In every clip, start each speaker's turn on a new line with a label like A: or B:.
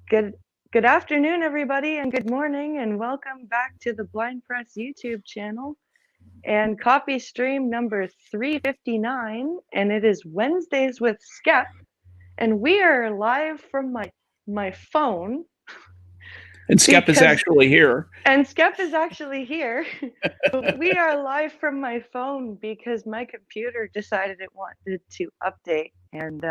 A: Good good afternoon, everybody, and good morning, and welcome back to the Blind Press YouTube channel and copy stream number 359. And it is Wednesdays with Skep, and we are live from my phone.
B: And Skep is actually here.
A: And Skep is actually here. But we are live from my phone because my computer decided it wanted to update, and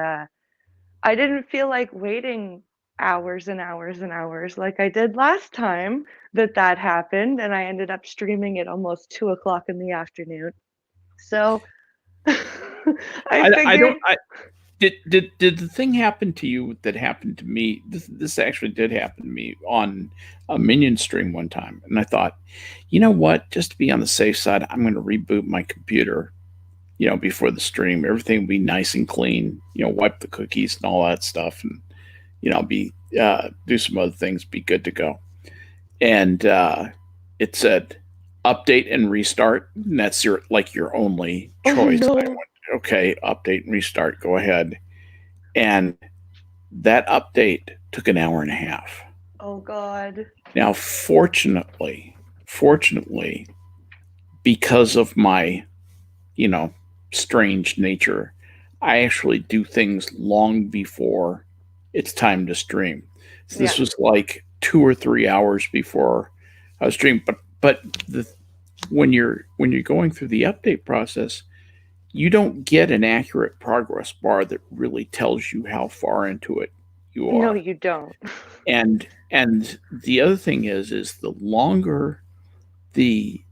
A: I didn't feel like waiting hours and hours and hours like I did last time that happened, and I ended up streaming at almost 2 o'clock in the afternoon. So I figured.
B: Did the thing happen to you that happened to me? This actually did happen to me on a Minion stream one time, and I thought, you know what? Just to be on the safe side, I'm going to reboot my computer. Before the stream, everything will be nice and clean. Wipe the cookies and all that stuff, and be do some other things, be good to go. And it said update and restart, and that's your only choice.
A: Oh, no.
B: I went, okay, update and restart, go ahead. And that update took an hour and a half.
A: Oh God.
B: Now, fortunately, because of my, strange nature, I actually do things long before it's time to stream. So this was like 2 or 3 hours before I was streaming. But when you're going through the update process, you don't get an accurate progress bar that really tells you how far into it you are.
A: No, you don't.
B: And the other thing is the longer the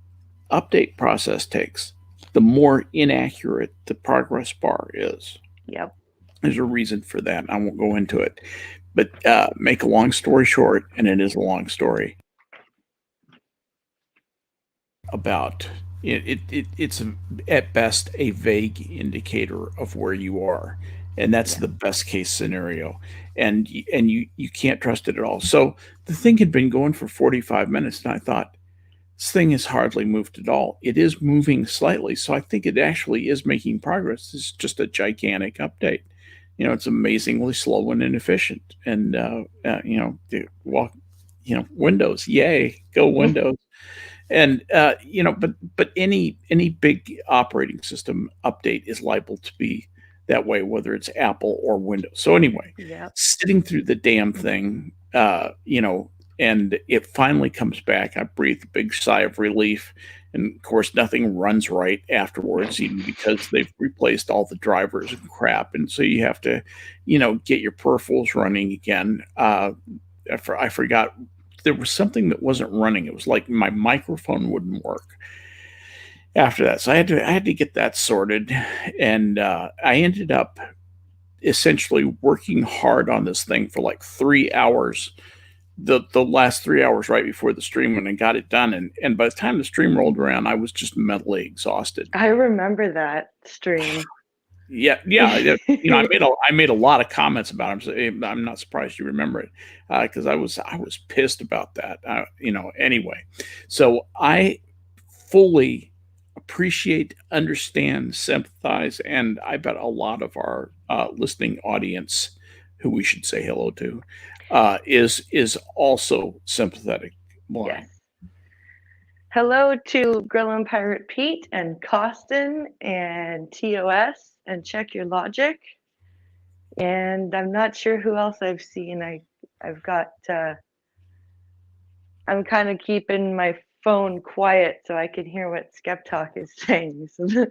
B: update process takes, the more inaccurate the progress bar is.
A: Yep.
B: There's a reason for that. I won't go into it. But make a long story short, and it is a long story, about it's at best a vague indicator of where you are, and that's the best case scenario, and you can't trust it at all. So the thing had been going for 45 minutes, and I thought, this thing has hardly moved at all. It is moving slightly, so I think it actually is making progress. It's just a gigantic update. It's amazingly slow and inefficient, and Windows, yay, go Windows. And but any big operating system update is liable to be that way, whether it's Apple or Windows. So anyway, sitting through the damn thing, and it finally comes back. I breathe a big sigh of relief. And of course, nothing runs right afterwards, even because they've replaced all the drivers and crap. And so you have to, get your peripherals running again. I forgot, there was something that wasn't running. It was like my microphone wouldn't work after that. So I had to get that sorted. And I ended up essentially working hard on this thing for like 3 hours, the last 3 hours right before the stream, when I got it done. And by the time the stream rolled around, I was just mentally exhausted.
A: I remember that stream.
B: Yeah. I made a lot of comments about him. So I'm not surprised you remember it, because I was pissed about that. Anyway, so I fully appreciate, understand, sympathize, and I bet a lot of our listening audience, who we should say hello to, is also sympathetic.
A: Yes. Hello to Grillin' Pirate Pete and Costin and TOS and Check Your Logic. And I'm not sure who else I've seen. I've got I'm kind of keeping my phone quiet so I can hear what Skep Talk is saying. So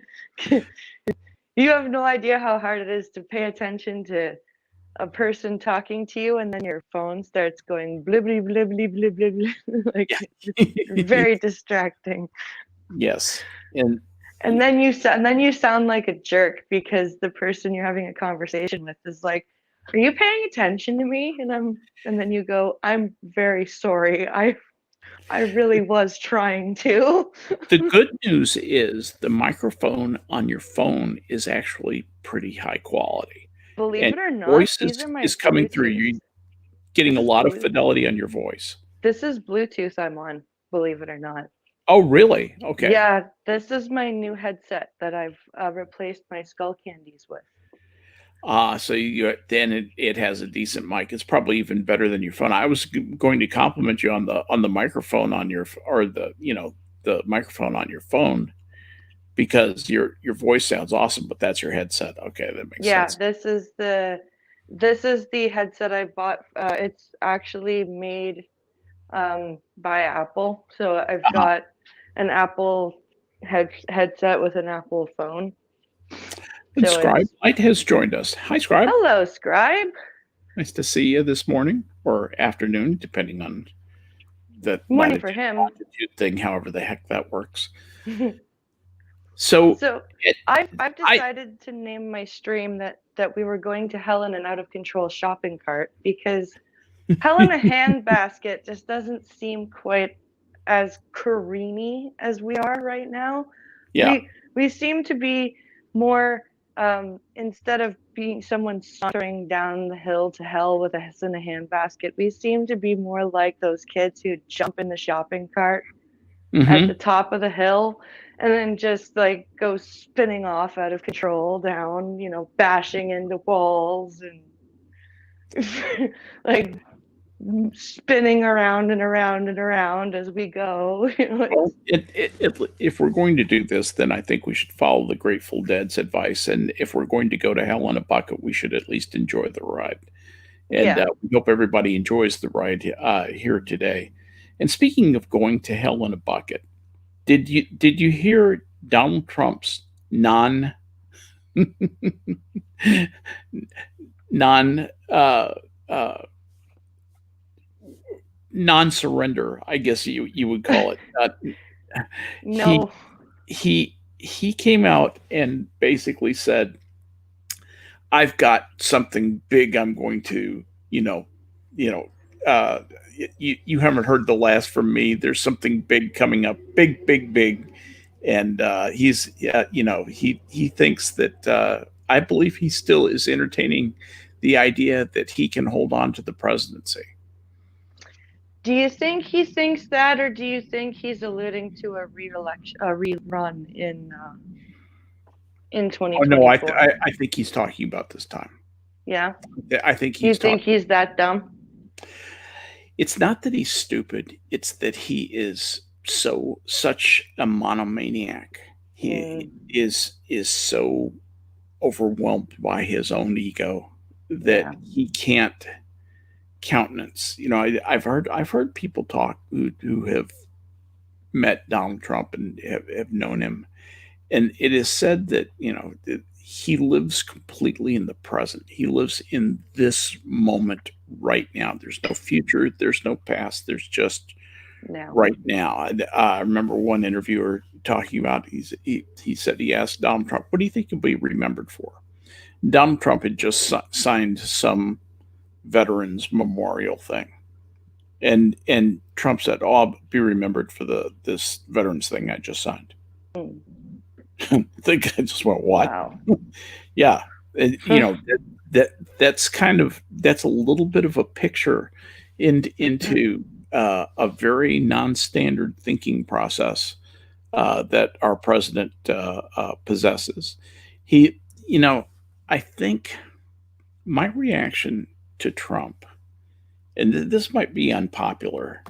A: you have no idea how hard it is to pay attention to a person talking to you, and then your phone starts going blibbly blibbly blibbly blibbly. Like, it's very distracting.
B: Yes.
A: And then you sound like a jerk because the person you're having a conversation with is like, "Are you paying attention to me?" And then you go, "I'm very sorry. I really was trying to."
B: The good news is the microphone on your phone is actually pretty high quality.
A: Believe
B: And
A: it or not,
B: voice
A: these are my
B: is coming through.
A: Bluetooth.
B: You're getting a lot of fidelity on your voice.
A: This is Bluetooth I'm on, believe it or not.
B: Oh, really? Okay.
A: Yeah, this is my new headset that I've replaced my Skull Candies with.
B: So it has a decent mic. It's probably even better than your phone. I was going to compliment you on the microphone on your or the microphone on your phone because your voice sounds awesome, but that's your headset. Okay, that makes
A: Yeah,
B: sense.
A: this is the headset I bought. It's actually made by Apple. So I've
B: Uh-huh.
A: got an Apple headset with an Apple phone.
B: And
A: So
B: Scribe
A: it's
B: Light has joined us. Hi, Scribe.
A: hello, Scribe.
B: Nice to see you this morning or afternoon, depending on the
A: Morning for
B: latitude
A: him.
B: longitude thing, however the heck that works. So
A: So
B: it,
A: I've
B: I
A: decided to name my stream that we were going to hell in an out of control shopping cart because hell in a handbasket just doesn't seem quite as careeny as we are right now.
B: yeah.
A: We seem to be more instead of being someone sauntering down the hill to hell with us in a handbasket, we seem to be more like those kids who jump in the shopping cart at the
B: Mm-hmm.
A: top of the hill and then just like go spinning off out of control down, bashing into walls and like spinning around and around and around as we go.
B: Well, if we're going to do this, then I think we should follow the Grateful Dead's advice. And if we're going to go to hell in a bucket, we should at least enjoy the ride. And
A: Yeah.
B: we hope everybody enjoys the ride here today. And speaking of going to hell in a bucket, did you hear Donald Trump's non uh, non surrender? I guess you would call it. He
A: No.
B: he came out and basically said, "I've got something big. I'm going to you know." Uh, you haven't heard the last from me. There's something big coming up, big, big, big, and he's he thinks that I believe he still is entertaining the idea that he can hold on to the presidency.
A: Do you think he thinks that, or do you think he's alluding to a re-election, a rerun in
B: Oh no,
A: 2024?
B: I think he's talking about this time.
A: Yeah.
B: I think
A: You
B: he's
A: think
B: talking.
A: he's that dumb?
B: It's not that he's stupid; it's that he is such a monomaniac. He
A: Mm,
B: is so overwhelmed by his own ego that
A: yeah.
B: he can't countenance. I've heard people talk who have met Donald Trump and have known him, and it is said that that he lives completely in the present. He lives in this moment right now. There's no future. There's no past. There's just
A: No.
B: right now. I remember one interviewer talking about he said he asked Donald Trump, "What do you think you'll be remembered for?" Donald Trump had just signed some veterans memorial thing, and Trump said, "Oh, I'll be remembered for this veterans thing I just signed."
A: Mm,
B: I think I just went, "What?"
A: wow.
B: Yeah, and, that's a little bit of a picture into a very non-standard thinking process that our president possesses. He, I think my reaction to Trump, and this might be unpopular,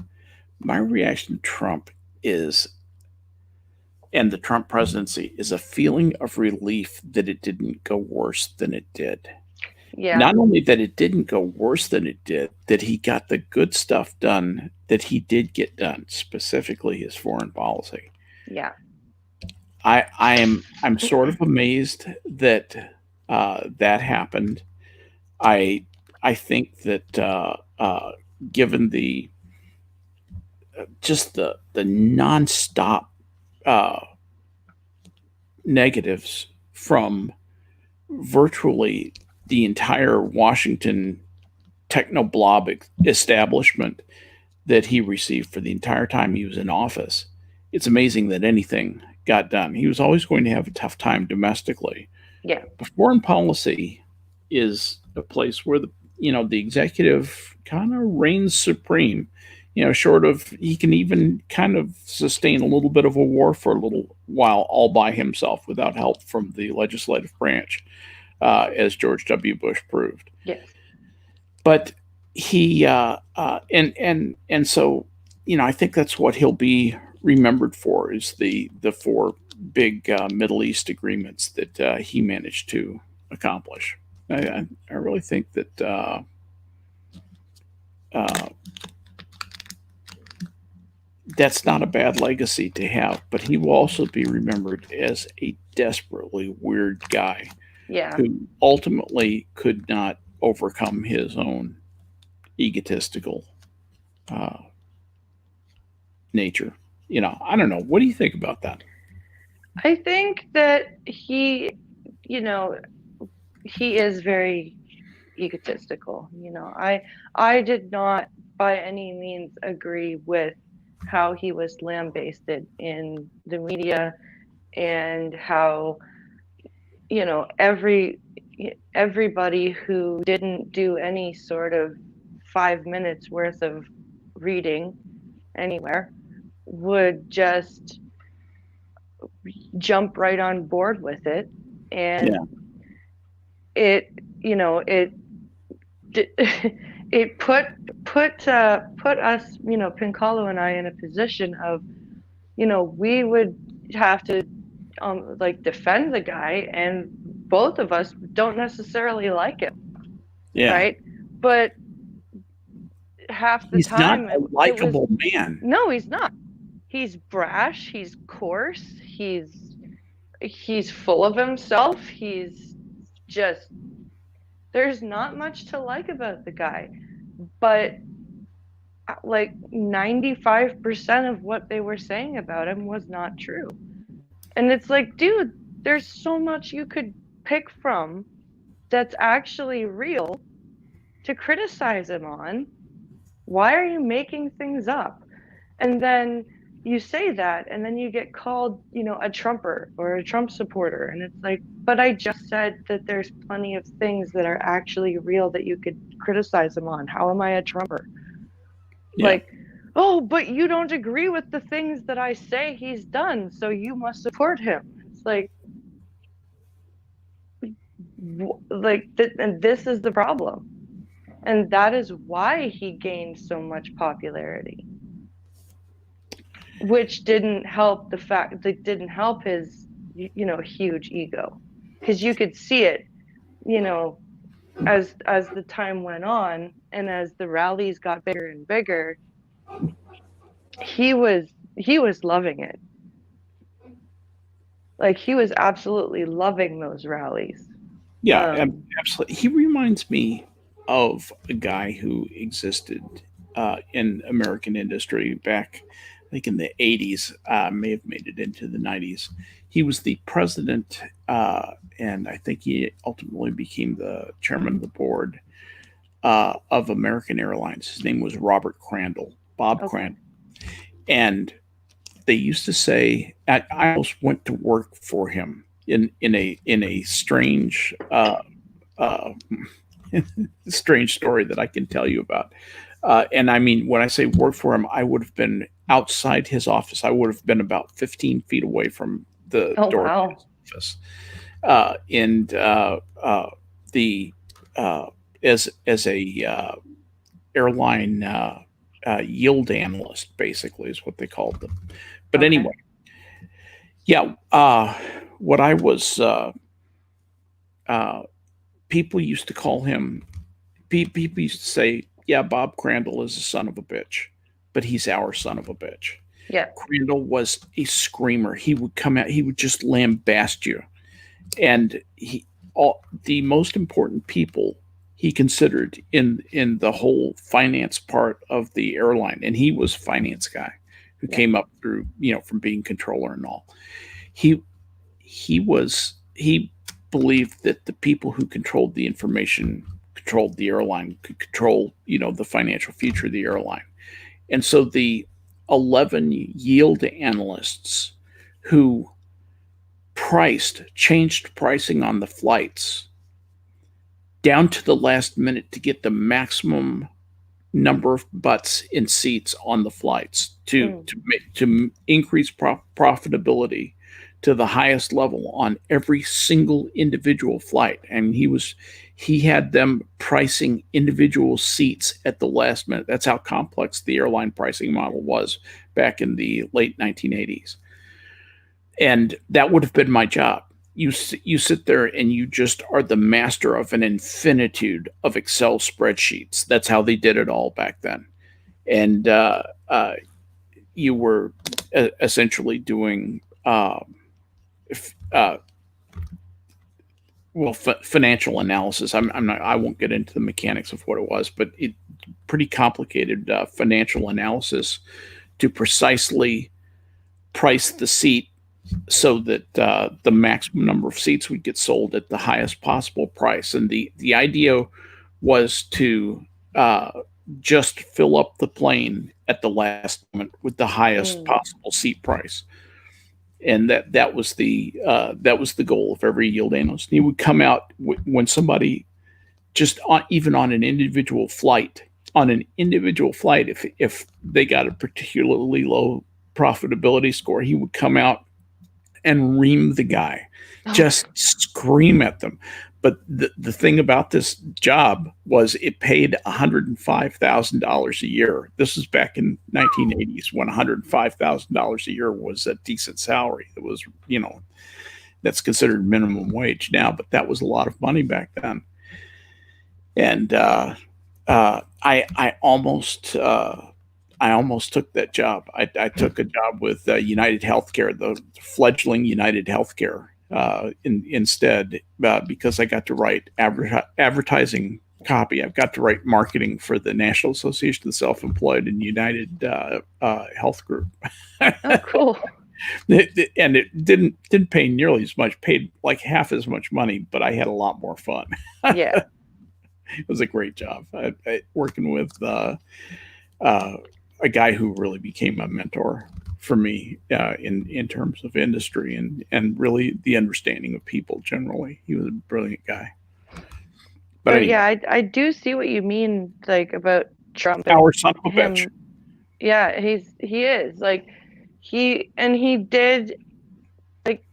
B: my reaction to Trump is, and the Trump presidency, is a feeling of relief that it didn't go worse than it did.
A: Yeah.
B: Not only that it didn't go worse than it did, that he got the good stuff done that he did get done, specifically his foreign policy.
A: Yeah.
B: I'm sort of amazed that that happened. I I think that given the just the nonstop uh, negatives from virtually the entire Washington techno blob establishment that he received for the entire time he was in office, it's amazing that anything got done. He was always going to have a tough time domestically.
A: Yeah.
B: But foreign policy is a place where the executive kind of reigns supreme. Short of he can even kind of sustain a little bit of a war for a little while all by himself without help from the legislative branch. as George W. Bush proved.
A: Yes.
B: But he and so I think that's what he'll be remembered for, is the four big Middle East agreements that he managed to accomplish. I really think that uh, that's not a bad legacy to have, but he will also be remembered as a desperately weird guy
A: Yeah.
B: who ultimately could not overcome his own egotistical uh, nature. I don't know. What do you think about that?
A: I think that you know, he is very egotistical. I did not by any means agree with how he was lambasted in the media, and how, everybody who didn't do any sort of 5 minutes worth of reading anywhere would just jump right on board with it.
B: Yeah,
A: And it you know it it put us, Pincalo and I, in a position of, we would have to like defend the guy, and both of us don't necessarily like him,
B: yeah.
A: right? But half the
B: He's not
A: time
B: a
A: it was,
B: likable man.
A: no, he's not. He's brash, he's coarse, he's full of himself. He's just, there's not much to like about the guy. But like 95% of what they were saying about him was not true. And it's like, dude, there's so much you could pick from that's actually real to criticize him on. Why are you making things up? And then you say that, and then you get called, a Trumper or a Trump supporter. And it's like, but I just said that there's plenty of things that are actually real that you could criticize him on. How am I a Trumper?
B: Yeah.
A: Like, oh, but you don't agree with the things that I say he's done, so you must support him. It's like, and this is the problem. And that is why he gained so much popularity, which didn't help the fact that didn't help his, huge ego. Because you could see it, you know, as the time went on, and as the rallies got bigger and bigger, he was loving it. Like, he was absolutely loving those rallies.
B: Yeah,
A: Um,
B: absolutely. He reminds me of a guy who existed in American industry back, I think, in the 80s, may have made it into the 90s. He was the president, and I think he ultimately became the chairman of the board of American Airlines. His name was Robert Crandall, Bob
A: okay.
B: Crandall. And they used to say, I almost went to work for him in a strange uh, strange story that I can tell you about. And I mean, when I say work for him, I would have been outside his office. I would have been about 15 feet away from the
A: Oh,
B: door of
A: wow.
B: his office. And the as a airline yield analyst, basically, is what they called them. But
A: Okay.
B: anyway, yeah, what I was uh, people used to call him. People used to say, "Yeah, Bob Crandall is a son of a bitch, but he's our son of a bitch."
A: Yeah.
B: Crandall was a screamer. He would come out. He would just lambast you, and the most important people he considered in the whole finance part of the airline, and he was a finance guy who
A: Yeah.
B: came up through, from being controller and all. He he believed that the people who controlled the information controlled the airline, could control, the financial future of the airline. And so the 11 yield analysts who changed pricing on the flights down to the last minute to get the maximum number of butts in seats on the flights to
A: Mm.
B: to increase profitability, to the highest level on every single individual flight, and he had them pricing individual seats at the last minute. That's how complex the airline pricing model was back in the late 1980s. And that would have been my job. You sit there and you just are the master of an infinitude of Excel spreadsheets. That's how they did it all back then. And you were essentially doing financial analysis. I'm not. I won't get into the mechanics of what it was, but it pretty complicated financial analysis to precisely price the seat so that the maximum number of seats would get sold at the highest possible price. And the idea was to just fill up the plane at the last moment with the highest possible seat price. And that was the goal of every yield analyst. And he would come out when somebody just even on an individual flight, if they got a particularly low profitability score, he would come out and ream the guy, just scream at them. But the thing about this job was it paid $105,000 a year. This was back in 1980s when $105,000 a year was a decent salary. It was, that's considered minimum wage now, but that was a lot of money back then. And I almost took that job. I took a job with United Healthcare, the fledgling United Healthcare, instead, because I got to write advertising copy. I've got to write marketing for the National Association of the Self-Employed and United Health Group.
A: Oh, cool.
B: And it didn't pay nearly as much, paid like half as much money, but I had a lot more fun.
A: Yeah.
B: It was a great job. Working with a guy who really became a mentor for me in terms of industry and really the understanding of people generally. He was a brilliant guy.
A: But anyway. Yeah, I do see what you mean, like about Trump.
B: Our son of a bitch.
A: Yeah, he is like he did like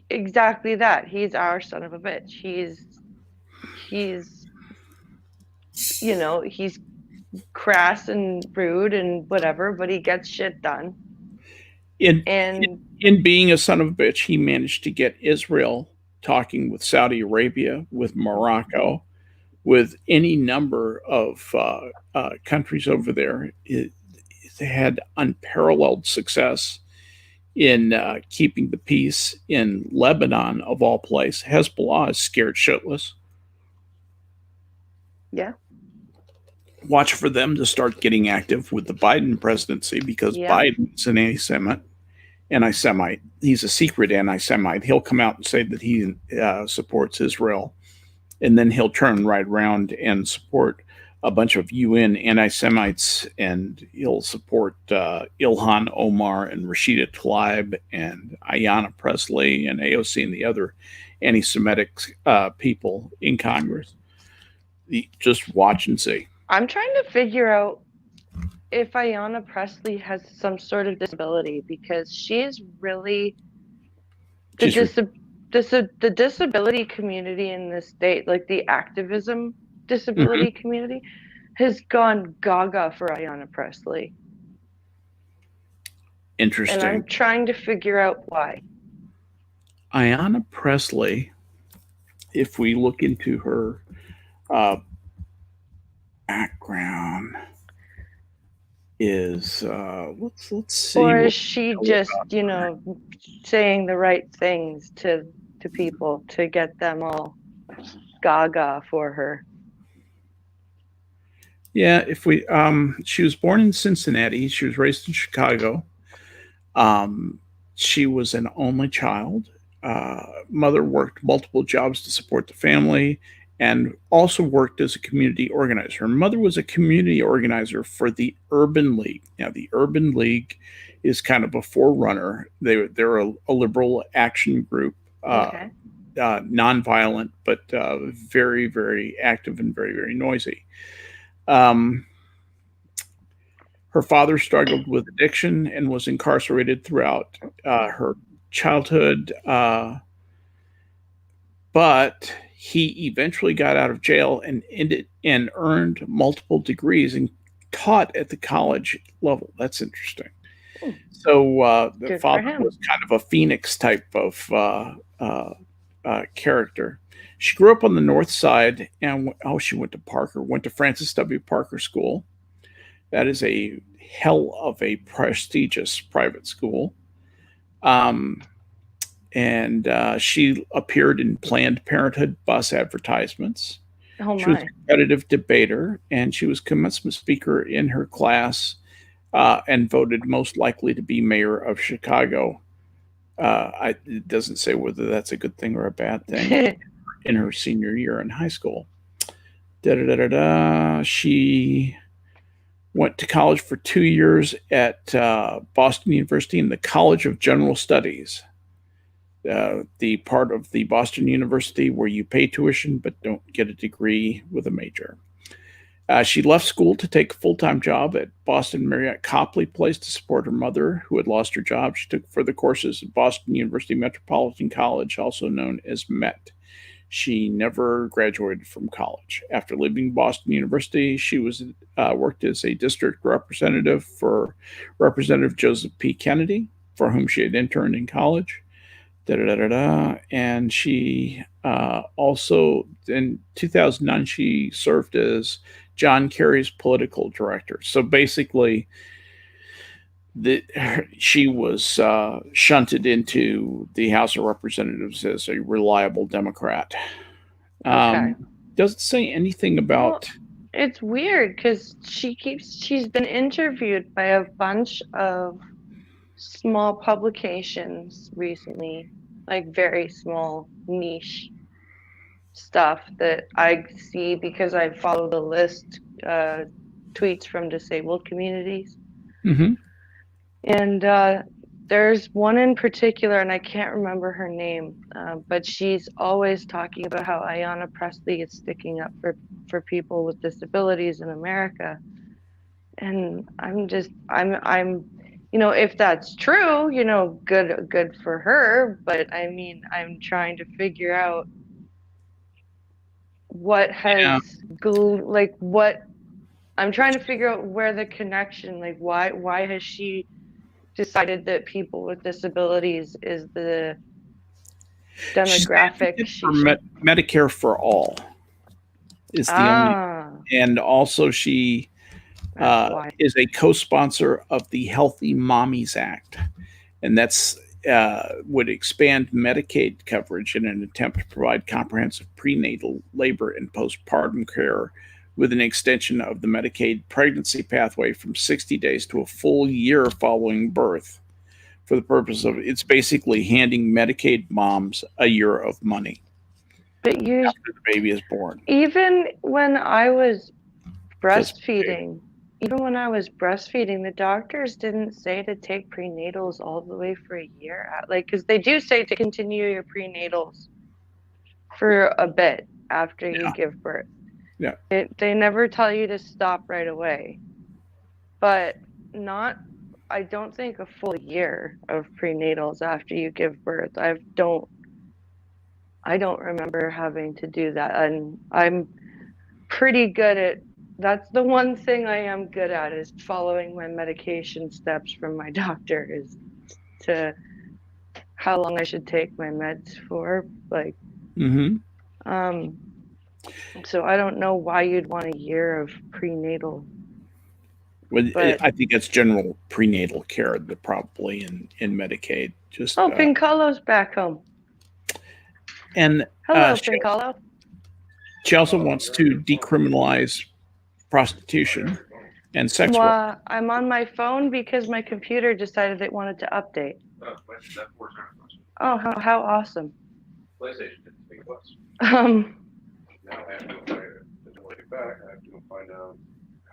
A: exactly that. He's our son of a bitch. He's he's crass and rude and whatever, but he gets shit done.
B: In being a son of a bitch, he managed to get Israel talking with Saudi Arabia, with Morocco, with any number of countries over there. It had unparalleled success in keeping the peace in Lebanon, of all places. Hezbollah is scared shitless.
A: Yeah.
B: Watch for them to start getting active with the Biden presidency, because Biden's an anti-Semite. He's a secret anti-Semite. He'll come out and say that he supports Israel, and then he'll turn right around and support a bunch of UN anti-Semites, and he'll support Ilhan Omar and Rashida Tlaib and Ayanna Pressley and AOC and the other anti-Semitic people in Congress. Just watch and see.
A: I'm trying to figure out if Ayanna Pressley has some sort of disability, because she's really the disability community in this state, like the activism disability community, has gone gaga for Ayanna Pressley.
B: Interesting.
A: And I'm trying to figure out why.
B: Ayanna Pressley, if we look into her background, is let's see.
A: Or is she just saying the right things to people to get them all gaga for her?
B: Yeah, if we she was born in Cincinnati. She was raised in Chicago. She was an only child. Mother worked multiple jobs to support the family, and also worked as a community organizer. Her mother was a community organizer for the Urban League. Now, the Urban League is kind of a forerunner. They're a liberal action group, nonviolent, but very, very active and very, very noisy. Her father struggled with addiction and was incarcerated throughout her childhood, but he eventually got out of jail and earned multiple degrees and taught at the college level. That's interesting. So the
A: Good for
B: father
A: him.
B: was kind of a phoenix type of character. She grew up on the north side, and she went to Francis W. Parker School. That is a hell of a prestigious private school. Um, and she appeared in Planned Parenthood bus advertisements.
A: Oh
B: She was
A: my.
B: a competitive debater, and she was commencement speaker in her class, and voted most likely to be mayor of Chicago. It doesn't say whether that's a good thing or a bad thing. In her senior year in high school, she went to college for 2 years at Boston University in the College of General Studies, the part of the Boston University where you pay tuition but don't get a degree with a major. She left school to take a full-time job at Boston Marriott Copley Place to support her mother, who had lost her job. She took further courses at Boston University Metropolitan College, also known as MET. She never graduated from college. After leaving Boston University, she worked as a district representative for Representative Joseph P. Kennedy, for whom she had interned in college. And she also, in 2009, she served as John Kerry's political director. So basically, she was shunted into the House of Representatives as a reliable Democrat.
A: Okay.
B: Doesn't say anything about.
A: Well, it's weird because she's been interviewed by a bunch of small publications recently, like very small niche stuff that I see because I follow the list tweets from disabled communities.
B: Mm-hmm.
A: And there's one in particular, and I can't remember her name, but she's always talking about how Ayanna Pressley is sticking up for people with disabilities in America. And I'm if that's true, good for her. But I mean, I'm trying to figure out what
B: Yeah.
A: what I'm trying to figure out where the connection, like why has she decided that people with disabilities is the
B: She's
A: demographic
B: for
A: she should.
B: Medicare for all is the only, and also she
A: That's why.
B: is a co-sponsor of the Healthy Mommies Act, and that's would expand Medicaid coverage in an attempt to provide comprehensive prenatal, labor, and postpartum care with an extension of the Medicaid pregnancy pathway from 60 days to a full year following birth. For the purpose of it's basically handing Medicaid moms a year of money
A: But
B: after the baby is born.
A: even when I was breastfeeding, the doctors didn't say to take prenatals all the way for a year. Like, because they do say to continue your prenatals for a bit after you give birth.
B: Yeah.
A: They never tell you to stop right away. But I don't think a full year of prenatals after you give birth. I don't remember having to do that. And I'm pretty good at that's the one thing I am good at is following my medication steps from my doctor is to how long I should take my meds for. Like, so I don't know why you'd want a year of prenatal.
B: But I think it's general prenatal care that probably in Medicaid. Just
A: Pincolo's back home.
B: And
A: hello, Pincolo.
B: She also wants to decriminalize prostitution and sex work.
A: I'm on my phone because my computer decided it wanted to update. Oh, how awesome! PlayStation didn't think it was. Now I have to get back. I have to find out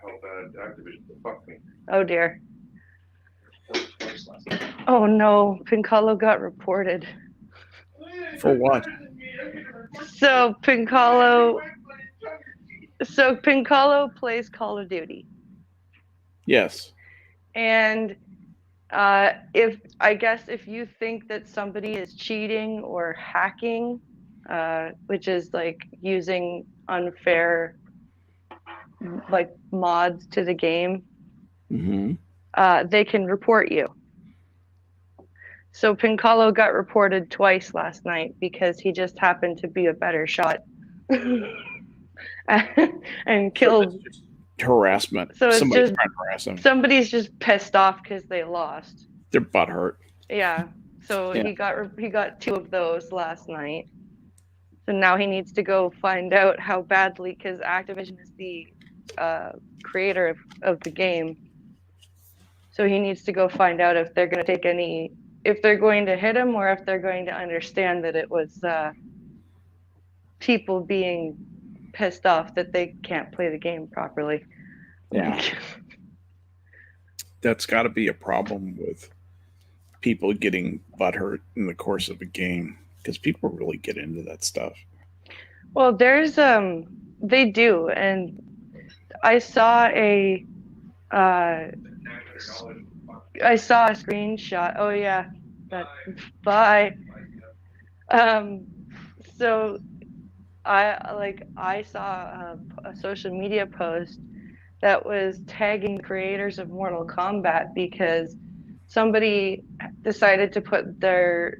A: how bad Activision fucked me. Oh dear. Oh no, Pincolo got reported.
B: For what?
A: So Pincolo plays Call of Duty.
B: Yes.
A: And If you think that somebody is cheating or hacking, which is like using unfair like mods to the game,
B: Mm-hmm.
A: they can report you. So Pincalo got reported twice last night because he just happened to be a better shot and
B: So that's
A: killed.
B: just harassment.
A: So it's
B: Somebody's
A: just
B: trying to harass him.
A: somebody's just pissed off because they lost.
B: Their butt hurt.
A: Yeah. So
B: Yeah.
A: he got two of those last night. So now he needs to go find out how badly, because Activision is the creator of the game. So he needs to go find out if they're going to take any, if they're going to hit him or if they're going to understand that it was people being pissed off that they can't play the game properly.
B: Yeah. That's got to be a problem with people getting butthurt in the course of a game, because people really get into that stuff.
A: Well, there's they do, and I saw a screenshot. Oh yeah, bye. So I saw a social media post that was tagging the creators of Mortal Kombat because somebody decided to put their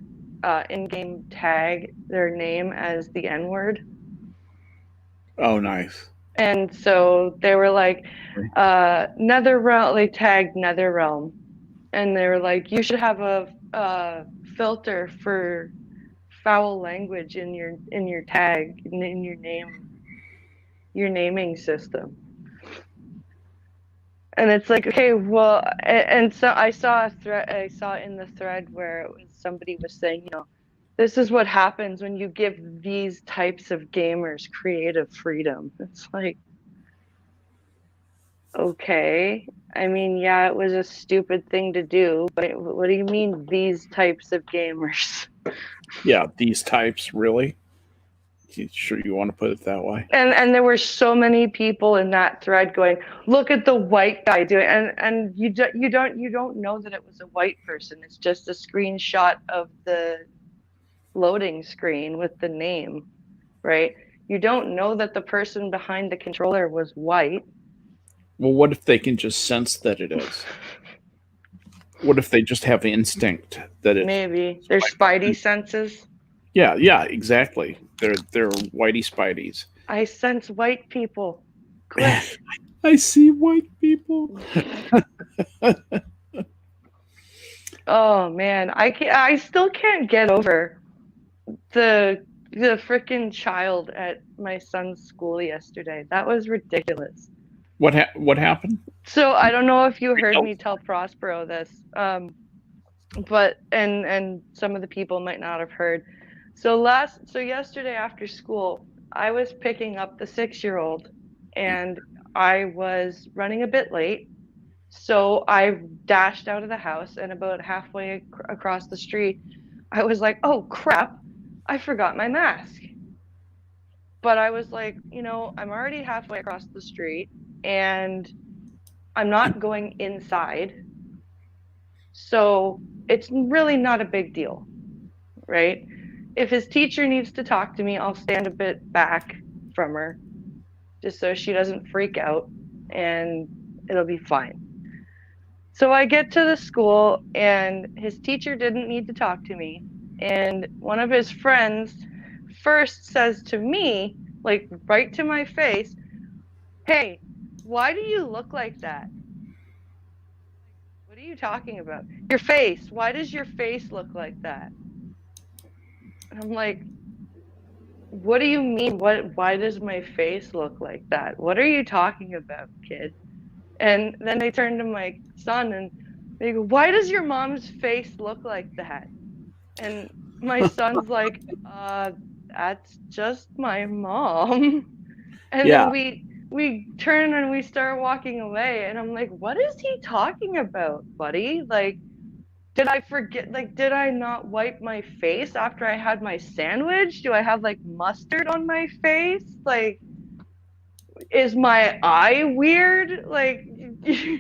A: in-game tag, their name, as the N-word.
B: Oh, nice.
A: And so they were like, NetherRealm, they tagged NetherRealm. And they were like, you should have a filter for foul language in your tag, in your naming system. And it's like, okay, well, and so I saw in the thread where it was somebody was saying, this is what happens when you give these types of gamers creative freedom. It's like, okay. I mean, yeah, it was a stupid thing to do, but what do you mean these types of gamers?
B: Yeah, these types, really? You sure you want to put it that way?
A: And there were so many people in that thread going, look at the white guy doing, and you don't know that it was a white person. It's just a screenshot of the loading screen with the name, right? You don't know that the person behind the controller was white.
B: Well, what if they can just sense that it is? What if they just have instinct that it?
A: Maybe their spidey senses.
B: Yeah, exactly. They're whitey spideys.
A: I sense white people. Quick.
B: I see white people.
A: Oh man, I still can't get over the freaking child at my son's school yesterday. That was ridiculous.
B: What happened?
A: So I don't know if you heard me tell Prospero this, but and some of the people might not have heard. So yesterday after school, I was picking up the 6-year-old, and I was running a bit late. So I dashed out of the house, and about halfway across the street, I was like, oh crap, I forgot my mask. But I was like, I'm already halfway across the street and I'm not going inside. So it's really not a big deal, right? If his teacher needs to talk to me, I'll stand a bit back from her just so she doesn't freak out, and it'll be fine. So I get to the school and his teacher didn't need to talk to me. And one of his friends first says to me, like right to my face, hey, why do you look like that? What are you talking about? Your face. Why does your face look like that? And I'm like, what do you mean? Why does my face look like that? What are you talking about, kid? And then they turn to my son and they go, why does your mom's face look like that? And my son's like, that's just my mom. And
B: Yeah.
A: then we turn and we start walking away, and I'm like, what is he talking about, buddy? Like, did I forget, like, did I not wipe my face after I had my sandwich? Do I have like mustard on my face? Like, is my eye weird? Like,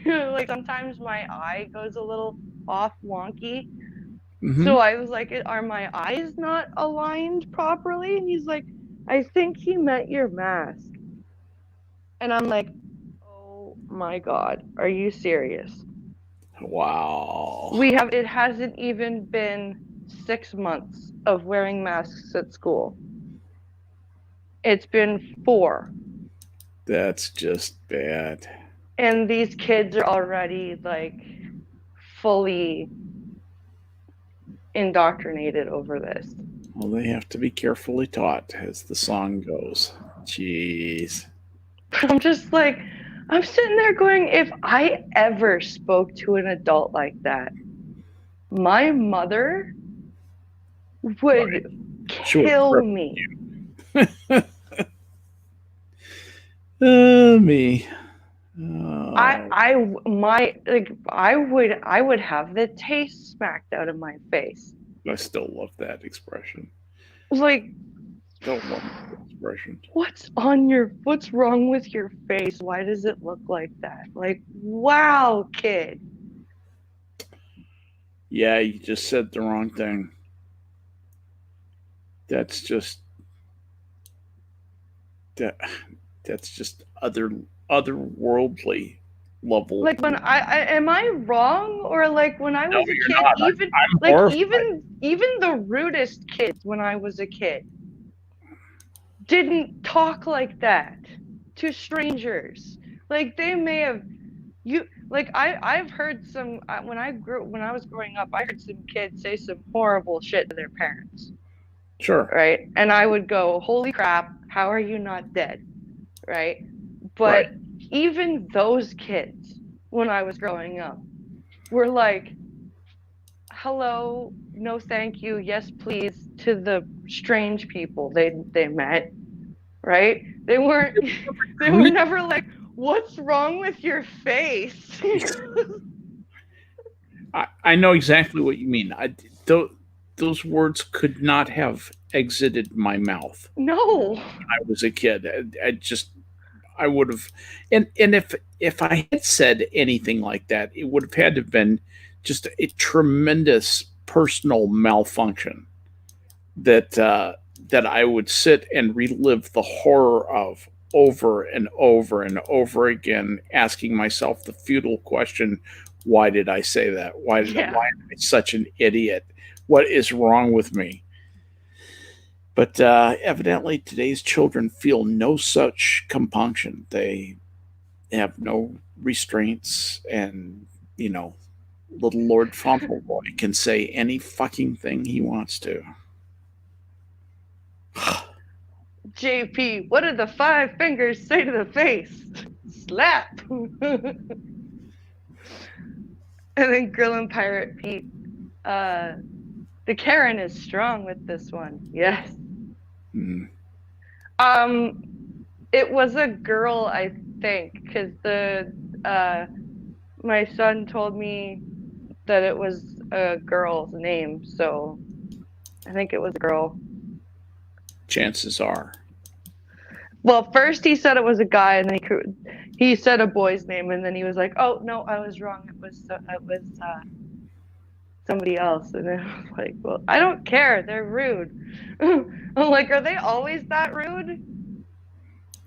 A: like sometimes my eye goes a little off wonky.
B: Mm-hmm.
A: So I was like, are my eyes not aligned properly? And he's like, I think he meant your mask. And I'm like, oh my God, are you serious?
B: Wow.
A: It hasn't even been 6 months of wearing masks at school. It's been 4.
B: That's just bad.
A: And these kids are already like fully indoctrinated over this.
B: Well, they have to be carefully taught, as the song goes. Jeez.
A: I'm just like, I'm sitting there going, if I ever spoke to an adult like that, my mother would kill me.
B: Me.
A: I would have the taste smacked out of my face.
B: I still love that expression.
A: Like,
B: Don't love that expression.
A: what's wrong with your face? Why does it look like that? Like, wow, kid.
B: Yeah, you just said the wrong thing. That's just that's just otherworldly level.
A: Like, when I am I wrong, or like when I was
B: No,
A: a
B: you're
A: kid,
B: not.
A: even
B: I'm
A: like
B: horrified.
A: even the rudest kids when I was a kid didn't talk like that to strangers. Like, they may have I've heard some when I was growing up, I heard some kids say some horrible shit to their parents.
B: Sure.
A: Right? And I would go, "Holy crap, how are you not dead?" Right? But
B: Right.
A: even those kids when I was growing up were like, "Hello, no thank you, yes please," to the strange people they met, right? They were never like, "What's wrong with your face?"
B: I know exactly what you mean. Those words could not have exited my mouth
A: No.
B: when I was a kid. I would have, and if I had said anything like that, it would have had to have been just a tremendous personal malfunction that I would sit and relive the horror of over and over and over again, asking myself the futile question: why did I say that? Why
A: Yeah.
B: am I such an idiot? What is wrong with me? But evidently, today's children feel no such compunction. They have no restraints, and you know, little Lord Fauntleroy can say any fucking thing he wants to.
A: JP, what did the 5 fingers say to the face? Slap. And then Grillin' Pirate Pete, the Karen is strong with this one. Yes.
B: Mm.
A: It was a girl, I think, because my son told me that it was a girl's name, so I think it was a girl.
B: Chances are.
A: Well, first he said it was a guy, and then he said a boy's name, and then he was like, "Oh no, I was wrong. It was somebody else." And then I was like, "Well, I don't care. They're rude." I'm like, "Are they always that rude?"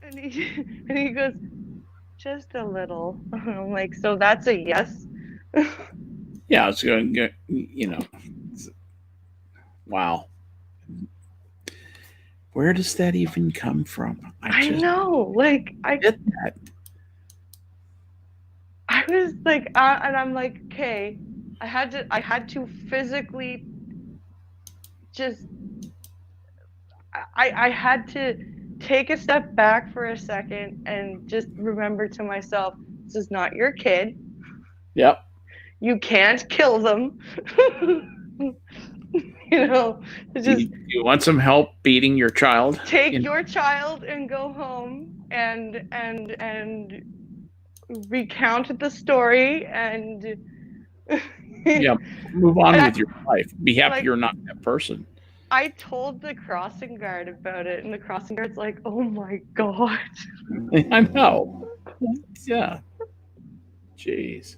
A: And he goes, "Just a little." I'm like, "So that's a yes?"
B: Yeah, it's going to, wow. Where does that even come from?
A: I know, like, I
B: get that.
A: I was like, and I'm like, okay, I had to physically just, I had to take a step back for a second and just remember to myself, this is not your kid.
B: Yep.
A: You can't kill them. Just
B: you want some help beating your child?
A: Take your child and go home and recount the story and
B: yeah, move on with your life. Be happy
A: like,
B: you're not that person.
A: I told the crossing guard about it, and the crossing guard's like, "Oh my God."
B: I know. Yeah. Jeez.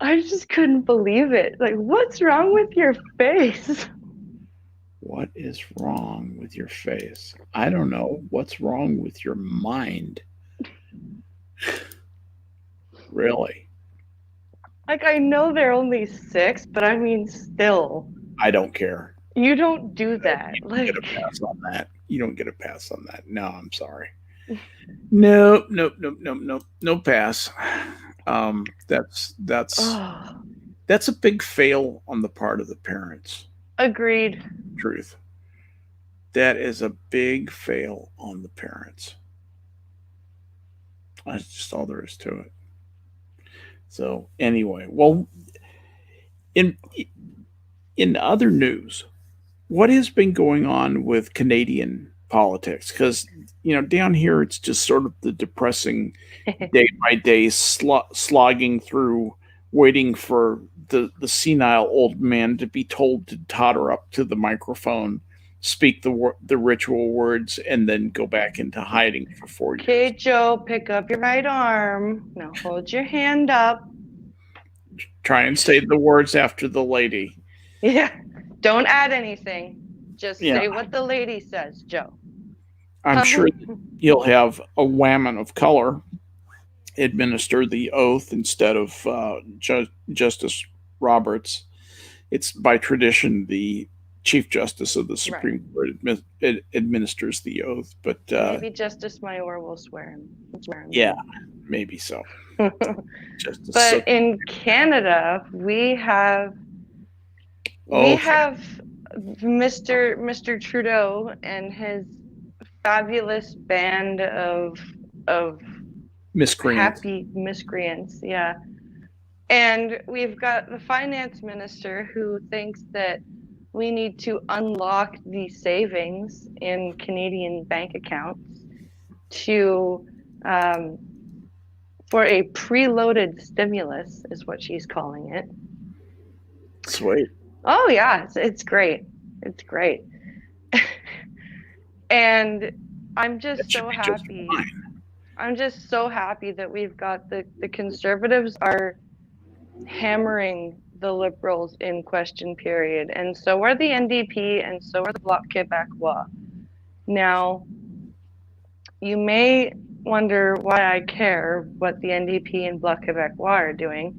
A: I just couldn't believe it. Like, what's wrong with your face?
B: What is wrong with your face? I don't know. What's wrong with your mind? Really?
A: Like, I know they're only 6, but I mean, still,
B: I don't care.
A: you don't do that.
B: You don't get a
A: Like,
B: pass on that. You don't get a pass on that. No, I'm sorry. No, no, no, no, no, no pass. That's
A: oh,
B: that's a big fail on the part of the parents.
A: agreed.
B: Truth. That is a big fail on the parents. That's just all there is to it. So anyway, well, in in other news, what has been going on with Canadian politics? Because down here it's just sort of the depressing day by day slogging through, waiting for the senile old man to be told to totter up to the microphone, speak the ritual words, and then go back into hiding for 4 years.
A: Okay, Joe, pick up your right arm. Now hold your hand up.
B: Try and say the words after the lady.
A: Yeah. Don't add anything. Just
B: Yeah.
A: say what the lady says, Joe.
B: I'm sure you'll have a whammon of color administer the oath instead of Justice Roberts. It's by tradition the Chief Justice of the Supreme Court administers the oath, but
A: maybe Justice Mayor will swear him.
B: Yeah, maybe so.
A: But in Canada, we have Mr. Trudeau and his fabulous band of
B: miscreants.
A: Happy miscreants, yeah. And we've got the finance minister who thinks that we need to unlock the savings in Canadian bank accounts for a preloaded stimulus, is what she's calling it.
B: Sweet.
A: Oh yeah, it's great. It's great. And I'm just so happy. I'm just so happy that we've got the Conservatives are hammering the Liberals in question period, and so are the NDP, and so are the Bloc Québécois. Now, you may wonder why I care what the NDP and Bloc Québécois are doing.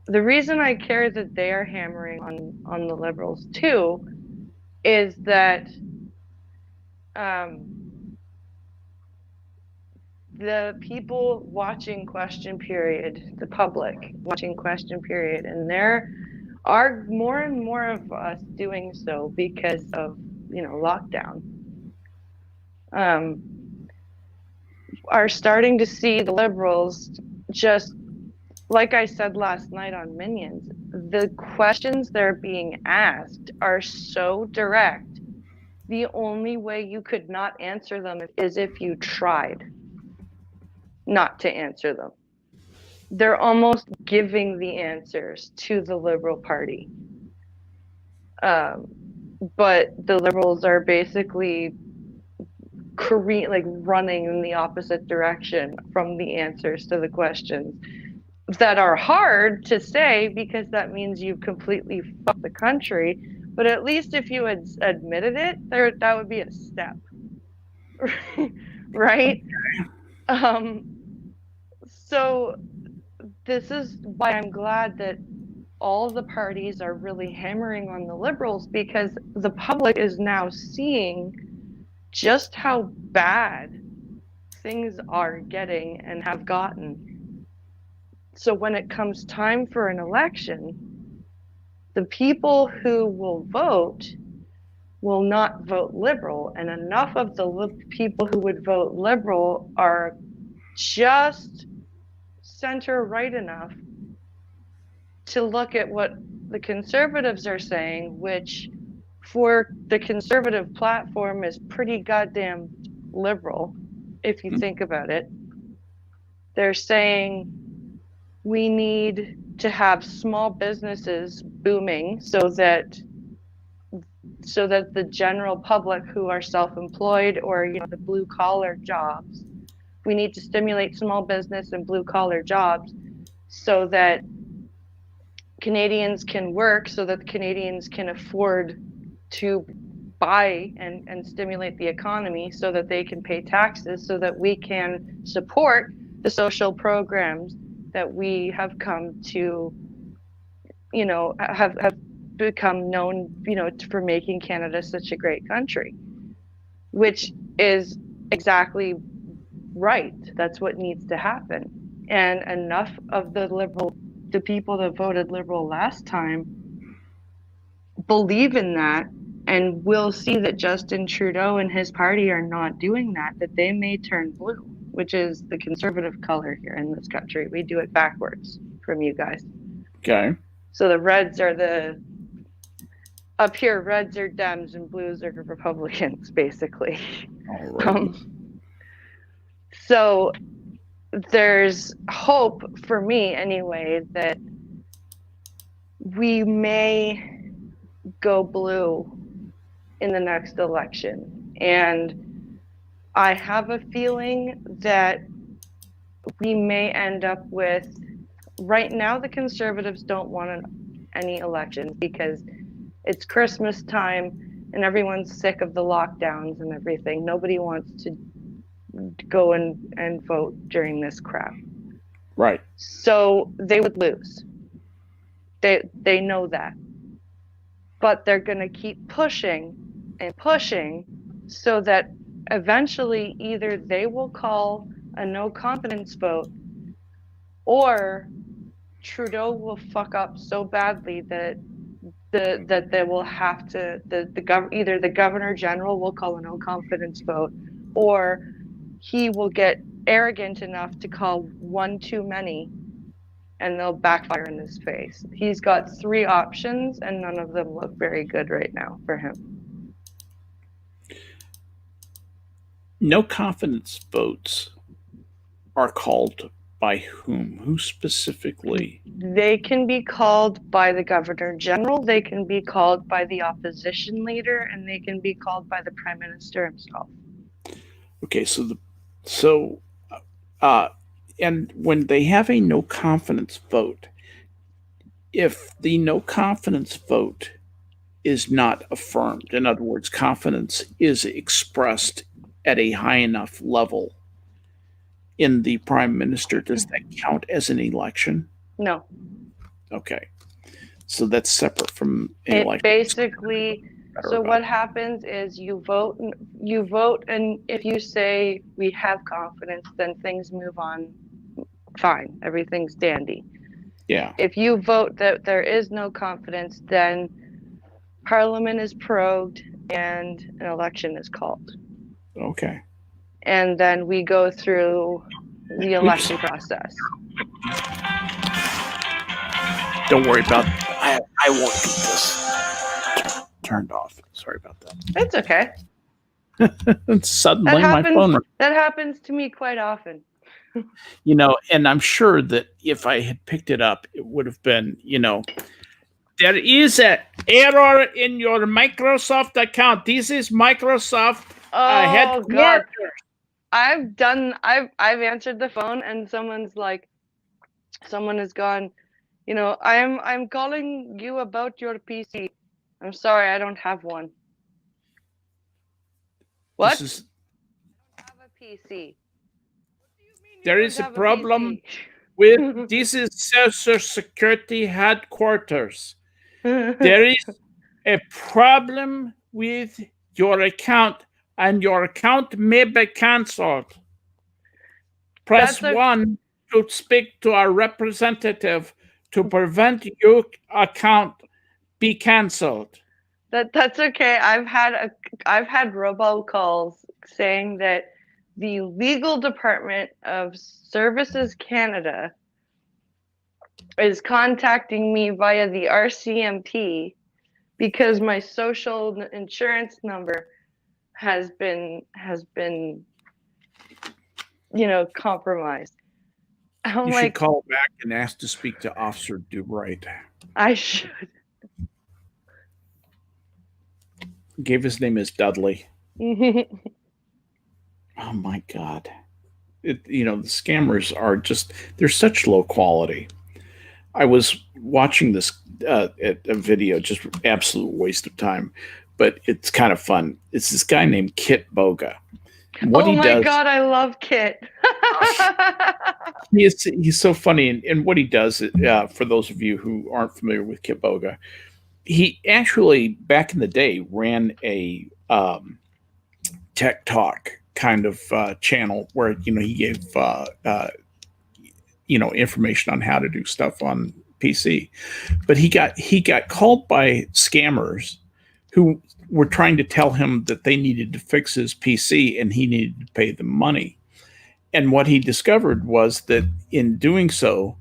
A: The reason I care that they are hammering on the Liberals too is that the people watching question period, the public watching question period, and there are more and more of us doing so because of lockdown, are starting to see the Liberals, just like I said last night on Minions, the questions they're being asked are so direct. The only way you could not answer them is if you tried not to answer them. They're almost giving the answers to the Liberal Party. But the Liberals are basically running in the opposite direction from the answers to the questions that are hard to say, because that means you've completely fucked the country. But at least if you had admitted it, that would be a step. Right? So this is why I'm glad that all the parties are really hammering on the Liberals, because the public is now seeing just how bad things are getting and have gotten. So when it comes time for an election, the people who will vote will not vote Liberal, and enough of the people who would vote Liberal are just center right enough to look at what the Conservatives are saying, which for the Conservative platform is pretty goddamn liberal, if you think about it. They're saying we need to have small businesses booming so that the general public who are self-employed or the blue collar jobs, we need to stimulate small business and blue collar jobs so that Canadians can work so that Canadians can afford to buy and stimulate the economy so that they can pay taxes so that we can support the social programs that we have come to, have become known, for making Canada such a great country, which is exactly right. That's what needs to happen. And enough of the people that voted Liberal last time believe in that, and will see that Justin Trudeau and his party are not doing that, that they may turn blue, which is the conservative color here in this country. We do it backwards from you guys.
B: Okay.
A: So the reds are up here, reds are Dems and blues are Republicans, basically. So there's hope for me anyway that we may go blue in the next election. And I have a feeling that we may end up with, right now the Conservatives don't want any elections because it's Christmas time and everyone's sick of the lockdowns and everything. Nobody wants to go and vote during this crap.
B: Right.
A: So they would lose. They know that. But they're going to keep pushing and pushing so that eventually either they will call a no confidence vote or Trudeau will fuck up so badly that they will have to, either the Governor General will call a no confidence vote or he will get arrogant enough to call one too many and they'll backfire in his face. He's got 3 options and none of them look very good right now for him.
B: No confidence votes are called by whom? Who specifically?
A: They can be called by the Governor General, they can be called by the opposition leader, and they can be called by the Prime Minister himself.
B: Okay, and when they have a no confidence vote, if the no confidence vote is not affirmed, in other words, confidence is expressed at a high enough level in the Prime Minister, does that count as an election?
A: No.
B: Okay. So that's separate from an election.
A: Basically, so what happens is you vote, and if you say we have confidence, then things move on fine. Everything's dandy.
B: Yeah.
A: If you vote that there is no confidence, then Parliament is prorogued and an election is called.
B: Okay.
A: And then we go through the election process.
B: Don't worry about it. I won't keep this turned off. Sorry about that.
A: It's okay.
B: Suddenly my phone.
A: That happens to me quite often.
B: And I'm sure that if I had picked it up, it would have been, there is an error in your Microsoft account. This is Microsoft headquarters.
A: God. I've answered the phone and someone has gone, I'm calling you about your PC. I'm sorry, I don't have one. What? I don't have a PC.
B: There is a problem with this is Social Security headquarters. There is a problem with your account and your account may be cancelled. Press 1 to speak to our representative to prevent your account be cancelled.
A: That's okay. I've had robocalls saying that the legal department of Services Canada is contacting me via the RCMP because my social insurance number has been compromised.
B: You should call back and ask to speak to Officer DuBright.
A: I should.
B: His name is Dudley. Oh my God. The scammers are they're such low quality. I was watching this a video, just absolute waste of time, but it's kind of fun. It's this guy named Kit Boga. What
A: Oh
B: he
A: my
B: does,
A: God, I love Kit.
B: he's so funny, and what he does, for those of you who aren't familiar with Kit Boga, he actually back in the day ran a tech talk kind of channel where he gave information on how to do stuff on PC. But he got called by scammers who were trying to tell him that they needed to fix his PC and he needed to pay them money. And what he discovered was that in doing so,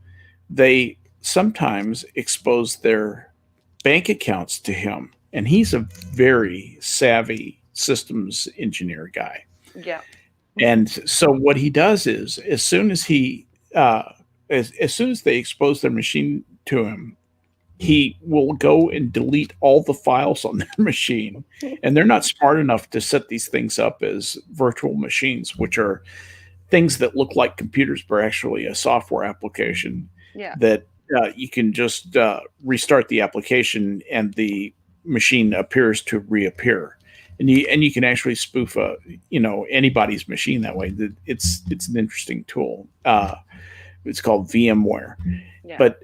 B: they sometimes exposed their bank accounts to him. And he's a very savvy systems engineer guy.
A: Yeah.
B: And so what he does is, uh, as soon as they expose their machine to him, he will go and delete all the files on their machine. And they're not smart enough to set these things up as virtual machines, which are things that look like computers, but actually a software application
A: Yeah.
B: that you can just restart the application and the machine appears to reappear. And you can actually spoof anybody's machine that way. It's an interesting tool. It's called VMware.
A: Yeah.
B: But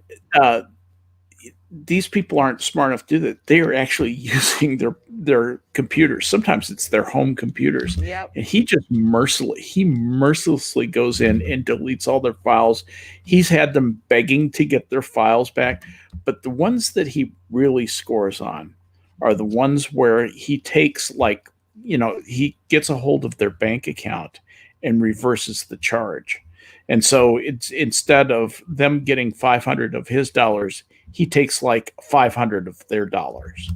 B: these people aren't smart enough to do that. They are actually using their computers. Sometimes it's their home computers.
A: Yep.
B: And he just mercilessly goes in and deletes all their files. He's had them begging to get their files back, but the ones that he really scores on are the ones where he takes he gets a hold of their bank account and reverses the charge. And so it's instead of them getting 500 of his dollars, he takes like 500 of their dollars.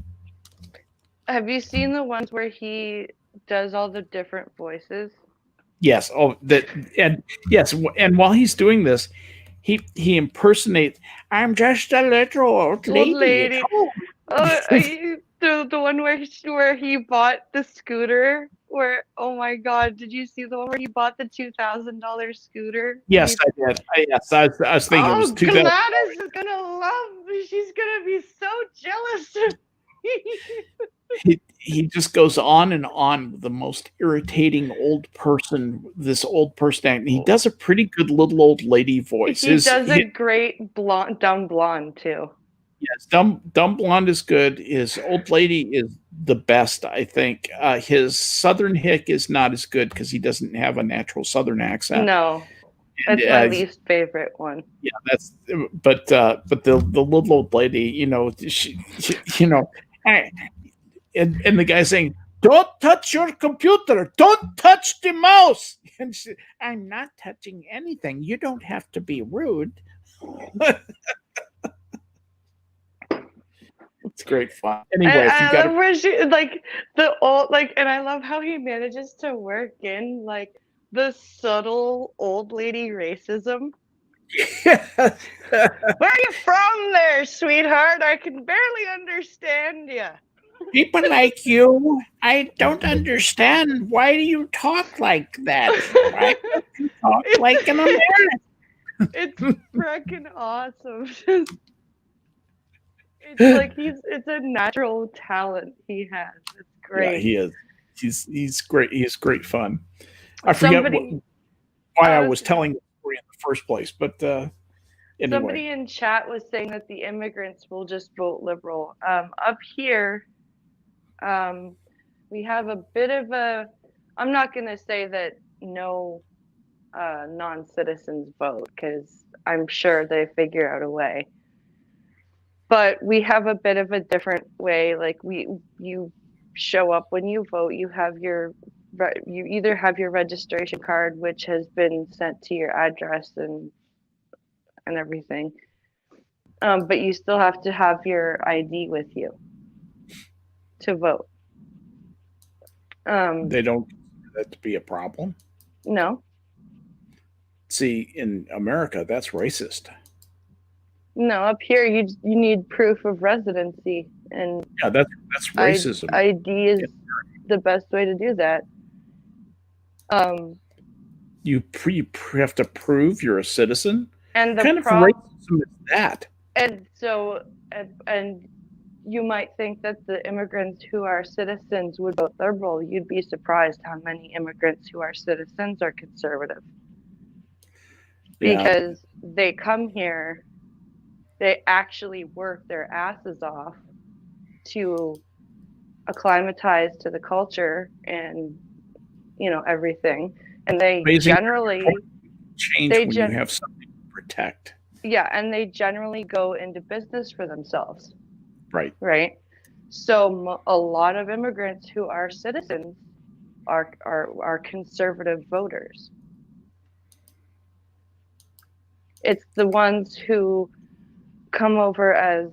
A: Have you seen the ones where he does all the different voices?
B: Yes. Oh, that and yes. And while he's doing this, he impersonates. I'm just a little old lady.
A: The one where he bought the scooter. Where, oh my God, did you see the one where he bought the $2,000 scooter?
B: Yes, I did. I was thinking it was 2000.
A: Gladys is gonna love me. She's gonna be so jealous of me.
B: He just goes on and on with the most irritating old person. This old person, and he does a pretty good little old lady voice.
A: He does a great dumb blonde too.
B: Yes, dumb blonde is good. His old lady is the best, I think. His southern hick is not as good because he doesn't have a natural southern accent.
A: No, that's my least favorite one.
B: Yeah, but the little old lady, she and the guy saying, "Don't touch your computer. Don't touch the mouse." And she, I'm not touching anything. You don't have to be rude. It's great fun. Anyway,
A: and I love where she and I love how he manages to work in the subtle old lady racism. Where are you from there, sweetheart? I can barely understand you.
B: People like you, I don't understand. Why do you talk like that? Why don't you talk like an American?
A: It's freaking awesome. It's a natural talent he has. It's great.
B: Yeah, he is. He's great. He is great fun. I forget why I was telling the story in the first place, but anyway.
A: Somebody in chat was saying that the immigrants will just vote liberal. Up here, we have a bit of a. I'm not going to say that no non-citizens vote because I'm sure they figure out a way. But we have a bit of a different way. You show up when you vote. You either have your registration card, which has been sent to your address and everything. But you still have to have your ID with you to vote.
B: They don't consider that to be a problem.
A: No.
B: See, in America, that's racist.
A: No, up here you need proof of residency, and
B: yeah, that's racism.
A: ID is the best way to do that.
B: You have to prove you're a citizen.
A: And
B: what kind of racism is that?
A: And so, and you might think that the immigrants who are citizens would vote liberal. You'd be surprised how many immigrants who are citizens are conservative
B: Yeah,
A: because they come here, they actually work their asses off to acclimatize to the culture and everything, and they
B: raising
A: generally
B: change
A: they
B: when you
A: gen
B: have something to protect.
A: yeah, and they generally go into business for themselves,
B: Right.
A: right? So a lot of immigrants who are citizens are conservative voters. It's the ones who come over as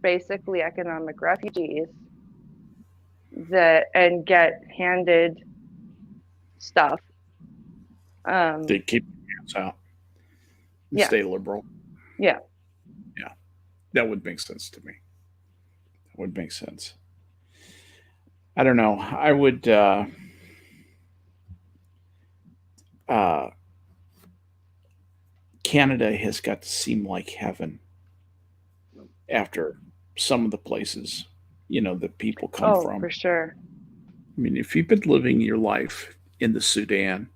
A: basically economic refugees that and get handed stuff.
B: They keep their hands out and
A: Yeah,
B: stay liberal.
A: yeah.
B: Yeah, that would make sense to me. That would make sense. I don't know. I would. Uh, Canada has got to seem like heaven after some of the places, that people come
A: Oh,
B: from.
A: for sure.
B: I mean, if you've been living your life in the Sudan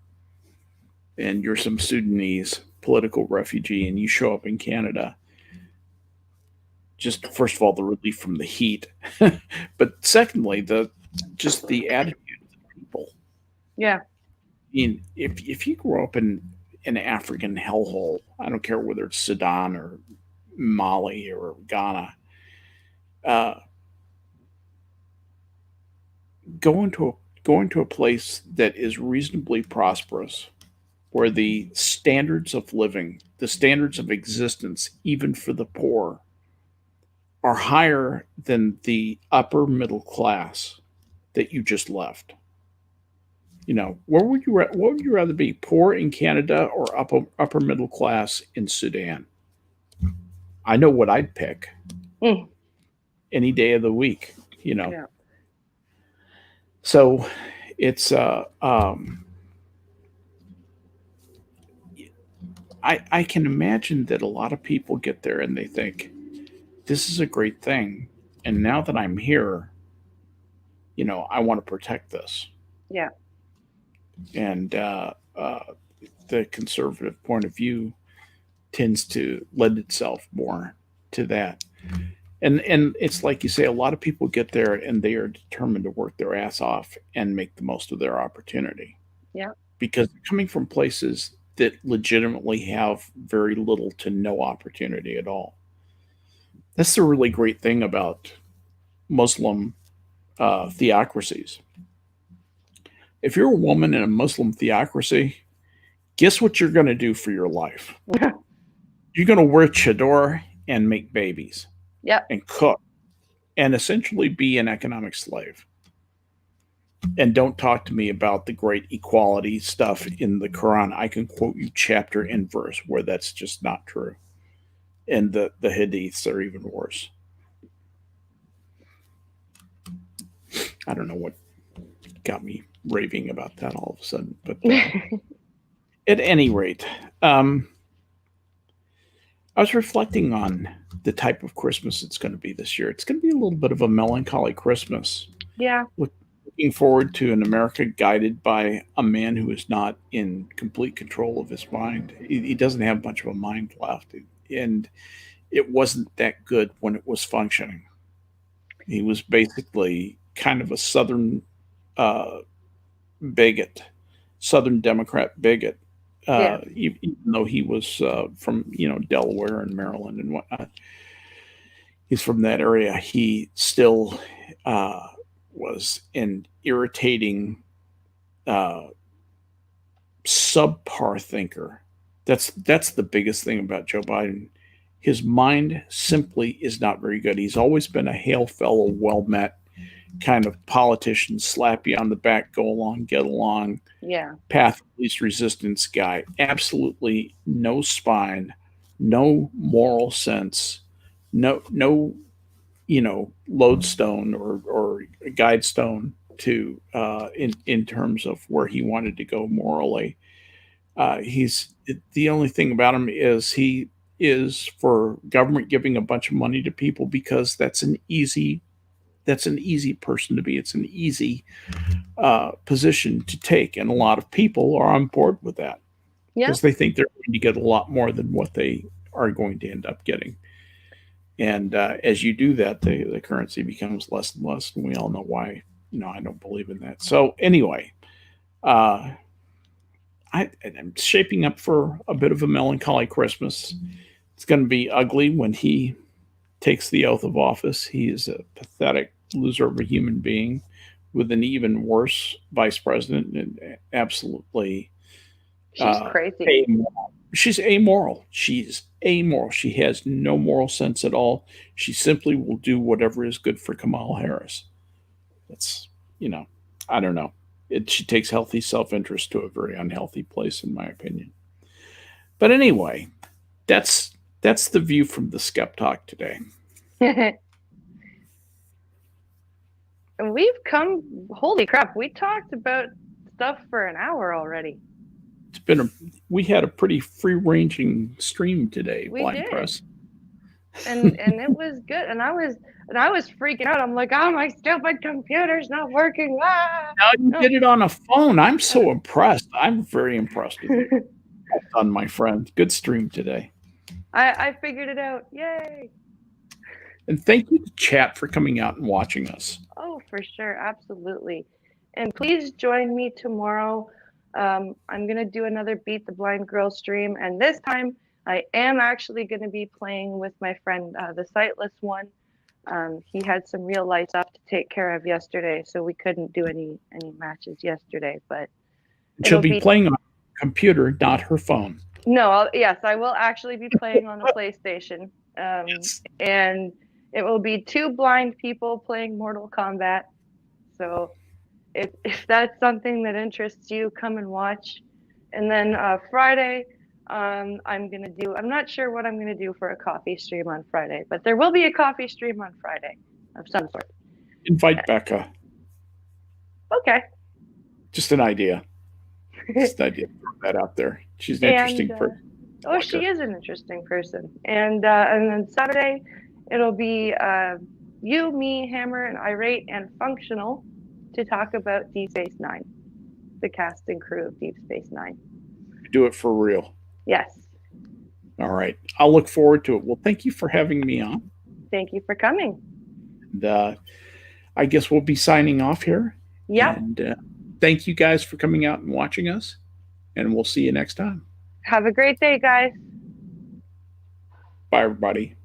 B: and you're some Sudanese political refugee and you show up in Canada, just first of all, the relief from the heat, but secondly, the attitude of the people.
A: Yeah.
B: I mean, if you grow up in an African hellhole, I don't care whether it's Sudan or Mali or Ghana, uh, go into a go into a place that is reasonably prosperous, where the standards of living, the standards of existence, even for the poor, are higher than the upper middle class that you just left. What would you rather be, poor in Canada or upper middle class in Sudan? I know what I'd pick
A: Mm,
B: any day of the week.
A: yeah.
B: So it's I can imagine that a lot of people get there and they think this is a great thing, and now that I'm here, I want to protect this.
A: Yeah.
B: And the conservative point of view tends to lend itself more to that. And it's like you say, a lot of people get there and they are determined to work their ass off and make the most of their opportunity
A: Yeah.
B: because they're coming from places that legitimately have very little to no opportunity at all. That's the really great thing about Muslim theocracies. If you're a woman in a Muslim theocracy, guess what you're going to do for your life? You're going to wear chador and make babies
A: Yeah.
B: and cook and essentially be an economic slave. And don't talk to me about the great equality stuff in the Quran. I can quote you chapter and verse where that's just not true. And the hadiths are even worse. I don't know what got me raving about that all of a sudden. But at any rate, I was reflecting on the type of Christmas it's going to be this year. It's going to be a little bit of a melancholy Christmas.
A: Yeah.
B: Looking forward to an America guided by a man who is not in complete control of his mind. He doesn't have much of a mind left. And it wasn't that good when it was functioning. He was basically kind of a Southern uh, bigot, Southern Democrat bigot,
A: Yeah.
B: even though he was from Delaware and Maryland and whatnot. He's from that area. He still uh, was an irritating, uh, subpar thinker. That's the biggest thing about Joe Biden. His mind simply is not very good. He's always been a hail fellow, well met kind of politician, slap you on the back, go along, get along,
A: Yeah.
B: path of least resistance guy. Absolutely no spine, no moral sense, no lodestone or guide stone to in terms of where he wanted to go morally. He's the only thing about him is he is for government giving a bunch of money to people because that's an easy person to be. It's an easy position to take, and a lot of people are on board with that
A: Yeah.
B: because they think they're going to get a lot more than what they are going to end up getting. And as you do that, the currency becomes less and less, and we all know why. I don't believe in that. So anyway, I'm shaping up for a bit of a melancholy Christmas. It's going to be ugly when he takes the oath of office. He is a pathetic loser of a human being with an even worse vice president, and absolutely
A: She's crazy.
B: amoral. She's amoral. She's amoral. She has no moral sense at all. She simply will do whatever is good for Kamala Harris. That's, I don't know. She takes healthy self-interest to a very unhealthy place, in my opinion. But anyway, that's the view from the Skep Talk today.
A: We've come, holy crap, we talked about stuff for an hour already.
B: We had a pretty free-ranging stream today,
A: We
B: Blind
A: did.
B: Press.
A: And it was good. And I was freaking out. I'm like, oh, my stupid computer's not working. Ah!
B: Now you did it on a phone. I'm so impressed. I'm very impressed with you. Well done, my friend. Good stream today.
A: I figured it out. Yay.
B: And thank you to chat for coming out and watching us.
A: Oh, for sure. Absolutely. And please join me tomorrow. I'm going to do another Beat the Blind Girl stream. And this time I am actually going to be playing with my friend, the Sightless one. He had some real life stuff to take care of yesterday, so we couldn't do any matches yesterday. But
B: she'll be playing on a computer, not her phone.
A: No, yes, I will actually be playing on a PlayStation. Yes. And it will be two blind people playing Mortal Kombat. So if that's something that interests you, come and watch. And then Friday, I'm not sure what I'm going to do for a coffee stream on Friday, but there will be a coffee stream on Friday of some sort.
B: Invite Becca.
A: Okay.
B: Just an idea. Just an idea. Throw that out there. She's an interesting person.
A: Oh, she is an interesting person. And then Saturday, it'll be you, me, Hammer, and Irate and Functional to talk about Deep Space Nine, the cast and crew of Deep Space Nine.
B: Do it for real.
A: Yes.
B: All right. I'll look forward to it. Well, thank you for having me on.
A: Thank you for coming.
B: And I guess we'll be signing off here.
A: Yeah.
B: And thank you guys for coming out and watching us. And we'll see you next time.
A: Have a great day, guys.
B: Bye, everybody.